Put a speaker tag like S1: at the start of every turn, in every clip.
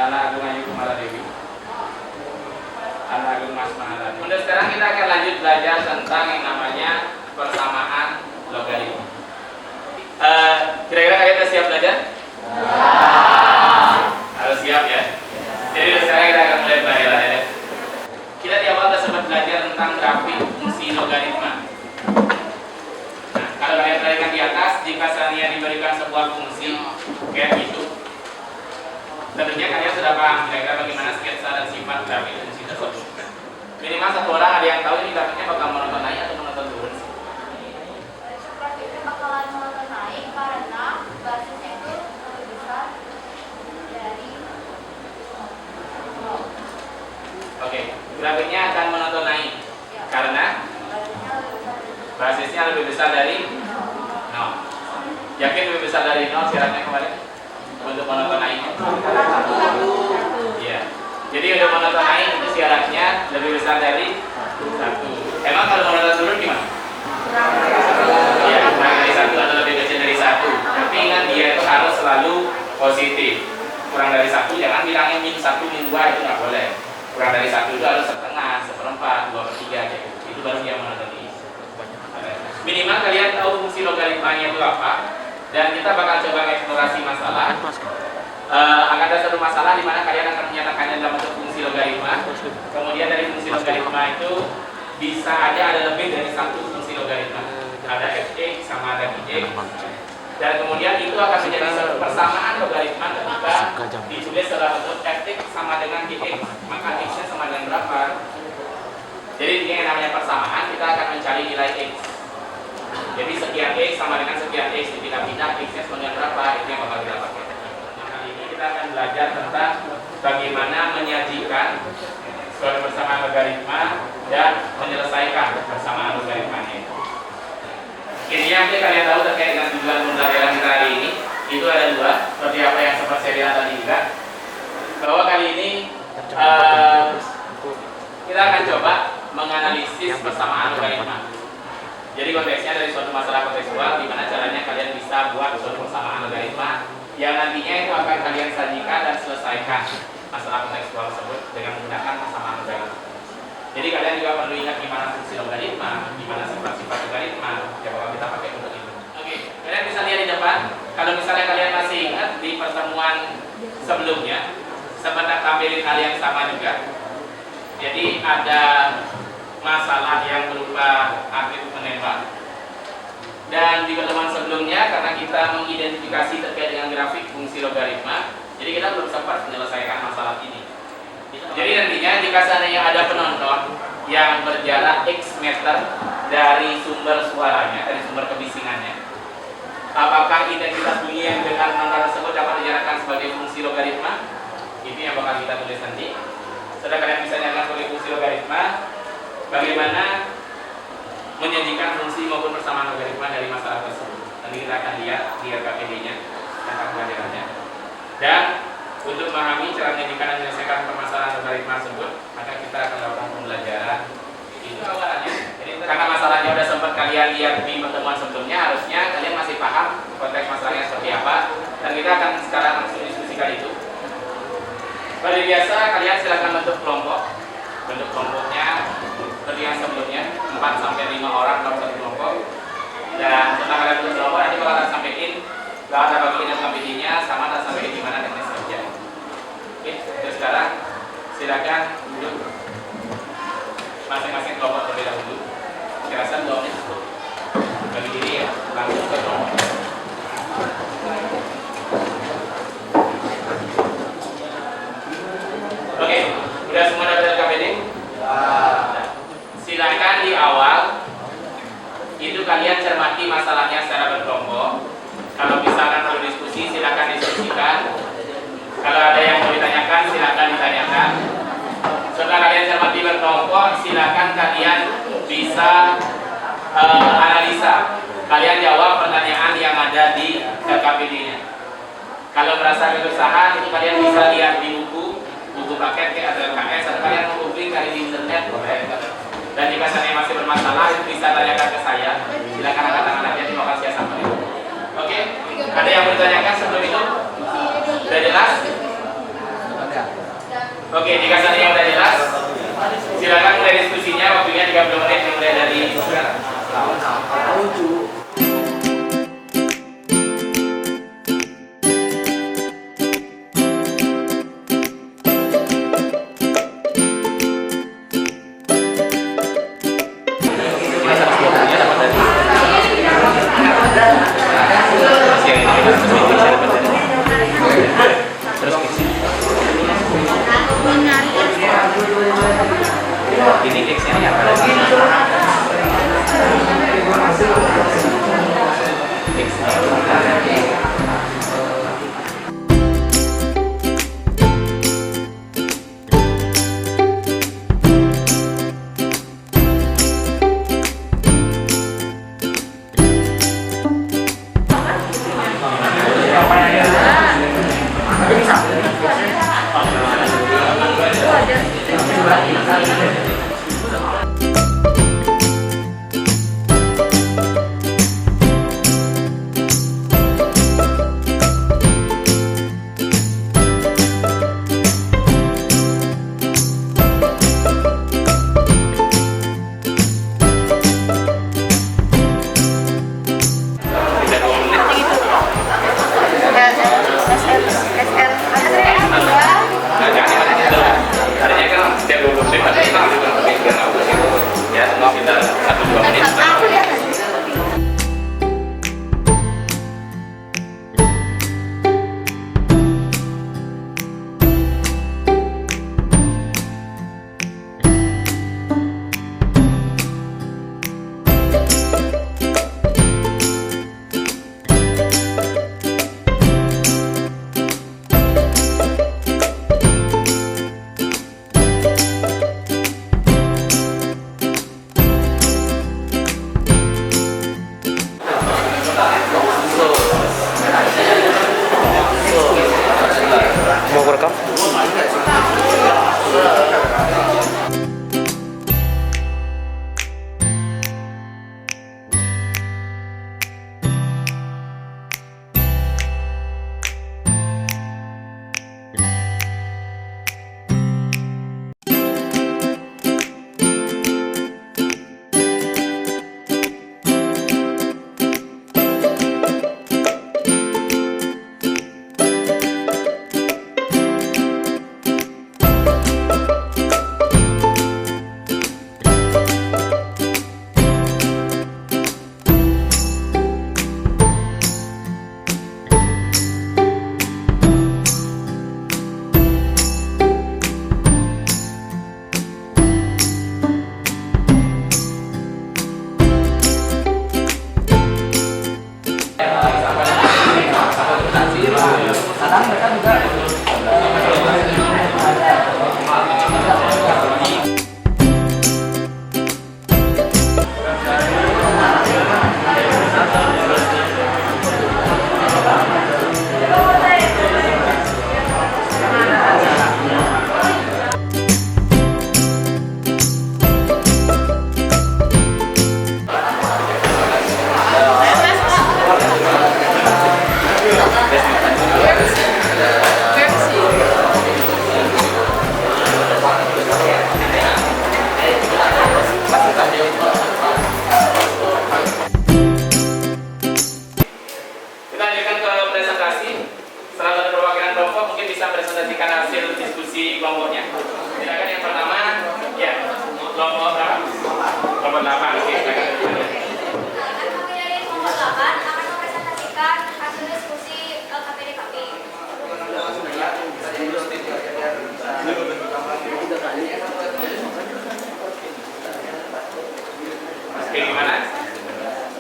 S1: Anak Agung Ayu Kumala Dewi, Anak Agung Mas Maharani. Untuk sekarang kita akan lanjut belajar tentang yang namanya persamaan logaritma. Kira-kira kalian sudah siap belajar? Harus siap ya. Jadi sekarang kita akan mulai belajar ya. Kita di awal sudah sempat belajar tentang grafik fungsi logaritma. Nah, kalau kalian perhatikan di atas, jika seandainya diberikan sebuah fungsi kayak gitu, tentunya kalian sudah paham kira-kira bagaimana sketsa dan sifat grafik fungsi tersebut. Minimal satu orang ada yang tahu ini grafiknya bakal monoton naik atau monoton turun sih.
S2: Grafiknya bakalan monoton naik karena basisnya itu lebih besar dari nol.
S1: Oke, grafiknya akan monoton naik karena basisnya lebih besar dari nol. Yakin lebih besar dari nol syaratnya kemarin untuk monoton naiknya? Iya. Jadi untuk monoton naik itu syaratnya lebih besar dari 1. Emang kalau monoton turun gimana? Iya, kurang dari 1 atau lebih kecil dari 1. Tapi ingat dia itu harus selalu positif. Kurang dari 1 jangan bilangnya min 1, min 2 itu nggak boleh. Kurang dari 1 itu harus setengah, 1/4, 2/3 kayak gitu. Itu baru dia monoton. Minimal kalian tahu fungsi logaritmanya itu apa. Dan kita bakal coba eksplorasi masalah. Akan ada satu masalah di mana kalian akan menyatakannya dalam bentuk fungsi logaritma. Kemudian dari fungsi logaritma itu bisa ada lebih dari satu fungsi logaritma. Ada fx sama ada gx. Dan kemudian itu akan menjadi satu persamaan logaritma ketika ditulis dalam bentuk fx sama dengan gx. Maka x-nya sama dengan berapa? Jadi ini yang namanya persamaan, kita akan mencari nilai x. Jadi sekian x sama dengan sekian x dipindah-pindah, x-nya sama dengan berapa? Itu yang bakal kita pakai. Kali ini kita akan belajar tentang bagaimana menyajikan suatu persamaan logaritma dan menyelesaikan persamaan logaritmanya. Ini yang kalian tahu terkait dengan tujuan pembelajaran kita hari ini itu ada dua, seperti apa yang sempat saya bilang tadi juga, bahwa kali ini kita akan coba menganalisis persamaan logaritma. Jadi konteksnya dari suatu masalah kontekstual, di mana caranya kalian bisa buat suatu persamaan logaritma yang nantinya itu akan kalian sajikan dan selesaikan masalah kontekstual tersebut dengan menggunakan persamaan logaritma. Jadi kalian juga perlu ingat gimana fungsi logaritma, gimana sifat-sifat logaritma yang bakal kita pakai untuk itu. Oke, kalian bisa lihat di depan. Kalau misalnya kalian masih ingat di pertemuan sebelumnya, sempat tampilin hal yang sama juga. Jadi ada masalah yang berupa atlet menembak. Dan di pertemuan sebelumnya karena kita mengidentifikasi terkait dengan grafik fungsi logaritma, jadi kita belum sempat menyelesaikan masalah ini. Jadi nantinya jika seandainya ada penonton yang berjarak x meter dari sumber suaranya, dari sumber kebisingannya, apakah identitas bunyi yang dengan penonton tersebut dapat dinyatakan sebagai fungsi logaritma? Itu yang bakal kita tulis nanti. Setelah kalian bisa nyatakan sebagai fungsi logaritma, bagaimana menyajikan fungsi maupun persamaan logaritma dari masalah tersebut. Nanti kita akan lihat di RKPD-nya tentang pelajarannya. Dan untuk memahami cara menyajikan dan menyelesaikan permasalahan logaritma tersebut, maka kita akan lakukan pembelajaran itu awalannya. Jadi karena masalahnya sudah sempat kalian lihat di pertemuan sebelumnya, harusnya kalian masih paham konteks masalahnya seperti apa. Dan kita akan sekarang langsung diskusikan itu. Seperti biasa, kalian silakan bentuk kelompok. Bentuk kelompoknya seperti yang sebelumnya, 4-5 orang dalam satu kelompok. Dan setelah kalian bentuk kelompok, nanti bakal akan sampaikan data bagi dan KPD-nya sama dan sampai di mana teknis kerja. Oke, terus sekarang silakan duduk masing-masing kelompok terlebih dahulu. Saya rasa 2 menit cukup bagi diri ya, langsung ke kelompok. Oke, udah semua dapat KPD? Silakan di awal itu kalian cermati masalahnya secara berkelompok. Kalau misalkan perlu diskusi, silakan diskusikan. Kalau ada yang mau ditanyakan, silakan ditanyakan. Setelah kalian cermati berkelompok, silakan kalian bisa analisa. Kalian jawab pertanyaan yang ada di KPD-nya. Kalau merasa kesusahan, itu kalian bisa lihat di buku paket atau LKS, atau kalian mau googling cari di internet boleh. Dan jika saya masih bermasalah, itu bisa tanyakan ke saya. Silakan angkat tangan aja, terima kasih ya sampai. Oke, ada yang bertanyakan sebelum itu? Sudah jelas? Oke, jika seandainya sudah jelas, silakan mulai diskusinya. Waktunya 30 menit dimulai dari sekarang. Ini teksnya apa lagi?
S3: Mau rekam?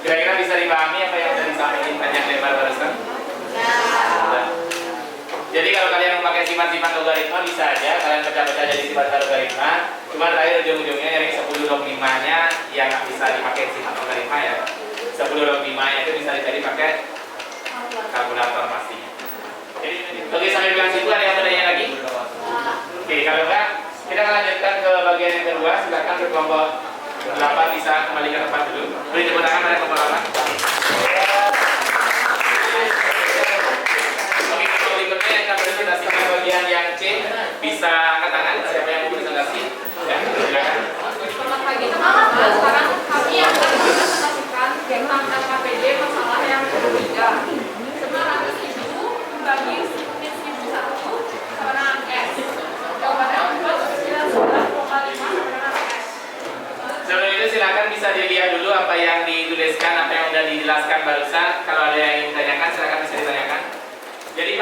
S1: Kira-kira bisa dipahami apa yang sudah disampaikan panjang lebar barusan? Jadi kalau kalian memakai sifat-sifat logaritma bisa aja kalian pecah-pecah jadi sifat logaritma. Cuma terakhir ujung-ujungnya nyari 10/5-nya yang nggak bisa dipakai sifat logaritma ya. 10/5-nya itu bisa jadi pakai kalkulator pastinya. Jadi oke, sampai bilang situ ada yang bertanya lagi? Oke, kalau enggak kita akan lanjutkan ke bagian yang kedua. Silakan ke kelompok 8 bisa kembali ke tempat dulu. Beri tepuk tangan pada kelompok 8. Oke, berikutnya yang akan presentasikan bagian yang C bisa angkat tangan.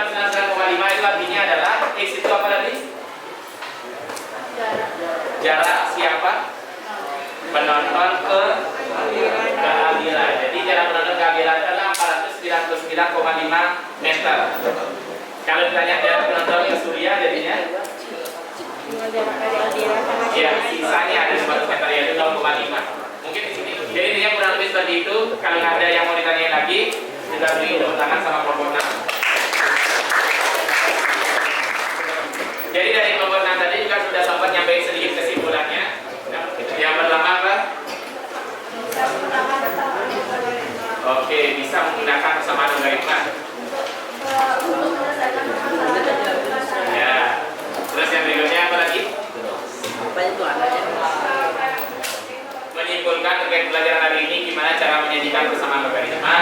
S1: 49,5 itu artinya adalah X itu apa tadi? Jarak siapa? Penonton ke keadilan. Jadi jarak penonton ke keadilan adalah 499,5 meter. Kalau ditanya jarak penonton ke Surya jadinya? Ya, sisanya ada 100 meter, yaitu 0,5. Mungkin di sini. Jadi intinya kurang lebih seperti itu. Kalau nggak ada yang mau ditanya lagi, kita beri tepuk tangan sama kelompok 6. Jadi dari kelompok 6 tadi juga sudah sempat nyampein sedikit kesimpulannya. Yang pertama apa? Oke, bisa menggunakan persamaan logaritma. Ya. Terus yang berikutnya apa lagi? Menyimpulkan terkait pelajaran hari ini gimana cara menyajikan persamaan logaritma,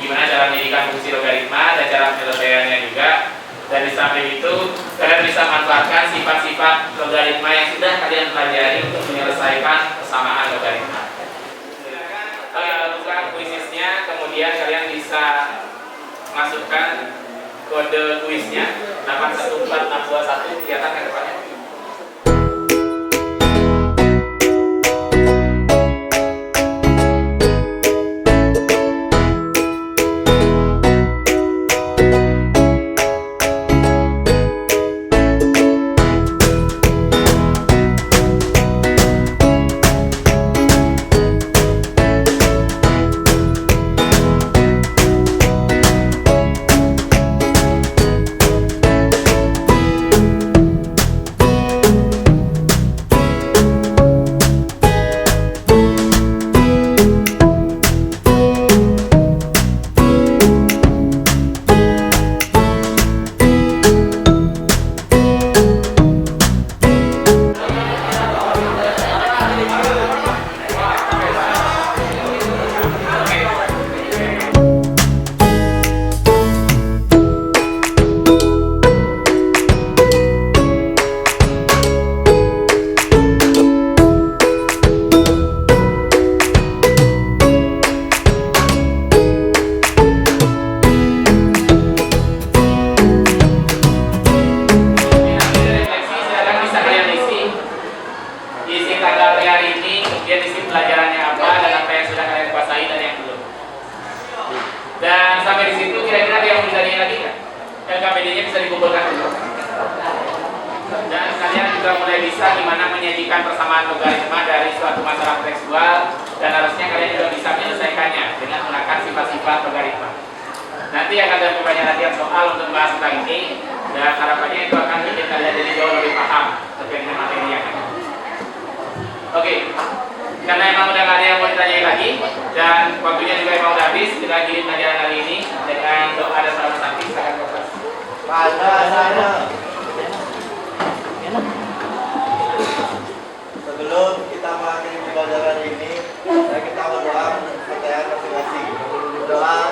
S1: gimana cara menyajikan fungsi logaritma, dan cara penyelesaiannya juga. Dan di samping itu kalian bisa manfaatkan sifat-sifat logaritma yang sudah kalian pelajari untuk menyelesaikan persamaan logaritma. Buka kuisisnya, kemudian kalian bisa masukkan kode kuisnya 814621, kelihatan ke depannya. Dan sampai di situ kira-kira ada yang mau ditanya lagi nggak? LKPD-nya bisa dikumpulkan dulu. Dan kalian juga mulai bisa gimana menyajikan persamaan logaritma dari suatu masalah tekstual, dan harusnya kalian juga bisa menyelesaikannya dengan menggunakan sifat-sifat logaritma. Nanti akan ada banyak latihan soal untuk membahas tentang ini, dan harapannya itu akan bikin kalian jadi jauh lebih paham terkait dengan materi yang ada. Oke. Karena emang udah gak ada yang mau ditanya lagi dan waktunya juga emang udah habis, kita akhiri pelajaran hari ini dengan doa dan salam sakti. Silakan Bapak.
S4: Sebelum kita mengakhiri pelajaran ini, kita berdoa pertanyaan masing-masing. Doa